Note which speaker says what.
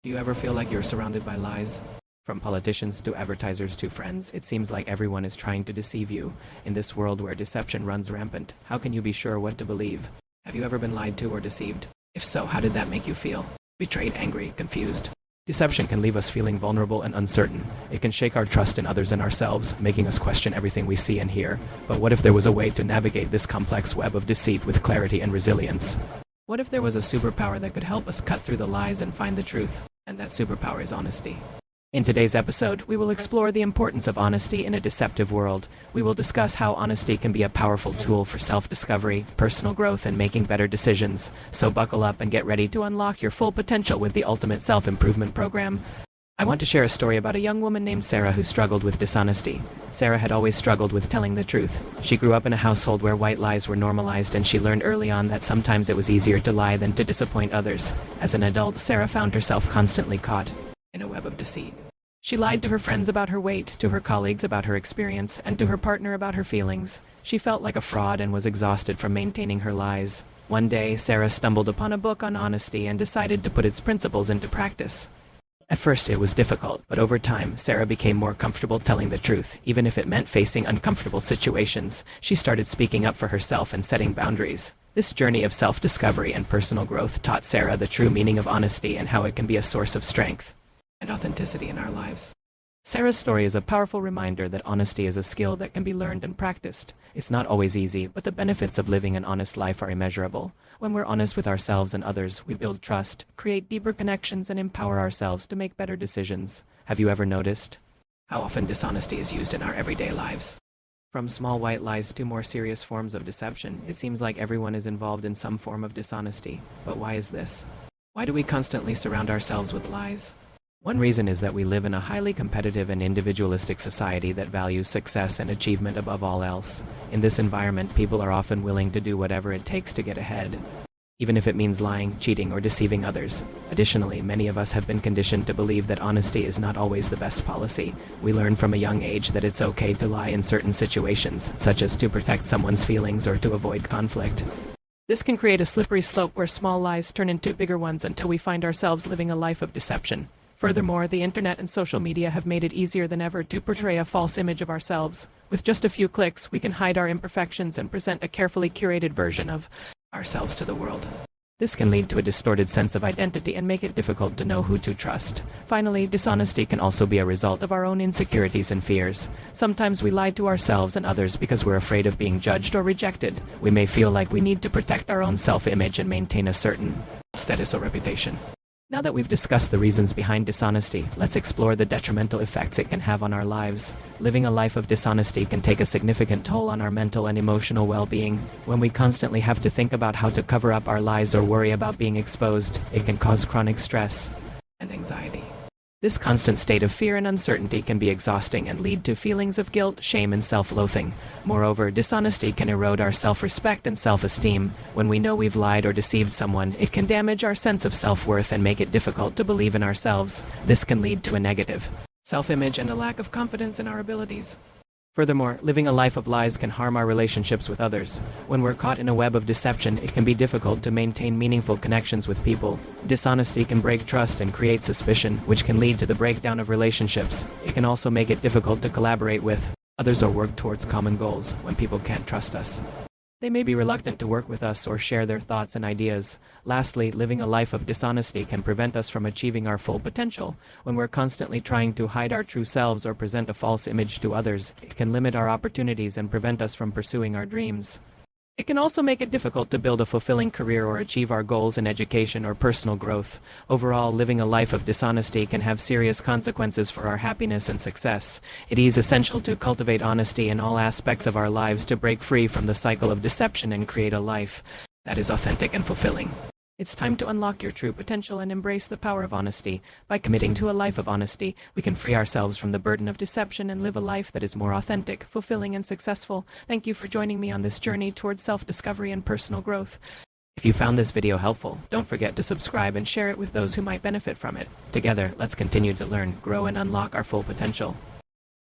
Speaker 1: Do you ever feel like you're surrounded by lies? From politicians to advertisers to friends, it seems like everyone is trying to deceive you. In this world where deception runs rampant, how can you be sure what to believe? Have you ever been lied to or deceived? If so, how did that make you feel? Betrayed, angry, confused? Deception can leave us feeling vulnerable and uncertain. It can shake our trust in others and ourselves, making us question everything we see and hear. But what if there was a way to navigate this complex web of deceit with clarity and resilience? What if there was a superpower that could help us cut through the lies and find the truth? And that superpower is honesty. In today's episode, we will explore the importance of honesty in a deceptive world. We will discuss how honesty can be a powerful tool for self-discovery, personal growth, and making better decisions. So buckle up and get ready to unlock your full potential with the ultimate self-improvement program. I want to share a story about a young woman named Sarah who struggled with dishonesty. Sarah had always struggled with telling the truth. She grew up in a household where white lies were normalized, and she learned early on that sometimes it was easier to lie than to disappoint others. As an adult, Sarah found herself constantly caught in a web of deceit. She lied to her friends about her weight, to her colleagues about her experience, and to her partner about her feelings. She felt like a fraud and was exhausted from maintaining her lies. One day, Sarah stumbled upon a book on honesty and decided to put its principles into practice. At first it was difficult, but over time, Sarah became more comfortable telling the truth, even if it meant facing uncomfortable situations. She started speaking up for herself and setting boundaries. This journey of self-discovery and personal growth taught Sarah the true meaning of honesty and how it can be a source of strength and authenticity in our lives. Sarah's story is a powerful reminder that honesty is a skill that can be learned and practiced. It's not always easy, but the benefits of living an honest life are immeasurable. When we're honest with ourselves and others, we build trust, create deeper connections, and empower ourselves to make better decisions. Have you ever noticed how often dishonesty is used in our everyday lives? From small white lies to more serious forms of deception, it seems like everyone is involved in some form of dishonesty. But why is this? Why do we constantly surround ourselves with lies? One reason is that we live in a highly competitive and individualistic society that values success and achievement above all else. In this environment, people are often willing to do whatever it takes to get ahead, even if it means lying, cheating, or deceiving others. Additionally, many of us have been conditioned to believe that honesty is not always the best policy. We learn from a young age that it's okay to lie in certain situations, such as to protect someone's feelings or to avoid conflict. This can create a slippery slope where small lies turn into bigger ones until we find ourselves living a life of deception. Furthermore, the internet and social media have made it easier than ever to portray a false image of ourselves. With just a few clicks, we can hide our imperfections and present a carefully curated version of ourselves to the world. This can lead to a distorted sense of identity and make it difficult to know who to trust. Finally, dishonesty can also be a result of our own insecurities and fears. Sometimes we lie to ourselves and others because we're afraid of being judged or rejected. We may feel like we need to protect our own self-image and maintain a certain status or reputation. Now that we've discussed the reasons behind dishonesty, let's explore the detrimental effects it can have on our lives. Living a life of dishonesty can take a significant toll on our mental and emotional well-being. When we constantly have to think about how to cover up our lies or worry about being exposed, it can cause chronic stress and anxiety. This constant state of fear and uncertainty can be exhausting and lead to feelings of guilt, shame, and self-loathing. Moreover, dishonesty can erode our self-respect and self-esteem. When we know we've lied or deceived someone, it can damage our sense of self-worth and make it difficult to believe in ourselves. This can lead to a negative self-image and a lack of confidence in our abilities. Furthermore, living a life of lies can harm our relationships with others. When we're caught in a web of deception, it can be difficult to maintain meaningful connections with people. Dishonesty can break trust and create suspicion, which can lead to the breakdown of relationships. It can also make it difficult to collaborate with others or work towards common goals when people can't trust us. They may be reluctant to work with us or share their thoughts and ideas. Lastly, living a life of dishonesty can prevent us from achieving our full potential. When we're constantly trying to hide our true selves or present a false image to others, it can limit our opportunities and prevent us from pursuing our dreams. It can also make it difficult to build a fulfilling career or achieve our goals in education or personal growth. Overall, living a life of dishonesty can have serious consequences for our happiness and success. It is essential to cultivate honesty in all aspects of our lives to break free from the cycle of deception and create a life that is authentic and fulfilling. It's time to unlock your true potential and embrace the power of honesty. By committing to a life of honesty, we can free ourselves from the burden of deception and live a life that is more authentic, fulfilling, and successful. Thank you for joining me on this journey towards self-discovery and personal growth. If you found this video helpful, don't forget to subscribe and share it with those who might benefit from it. Together, let's continue to learn, grow, and unlock our full potential.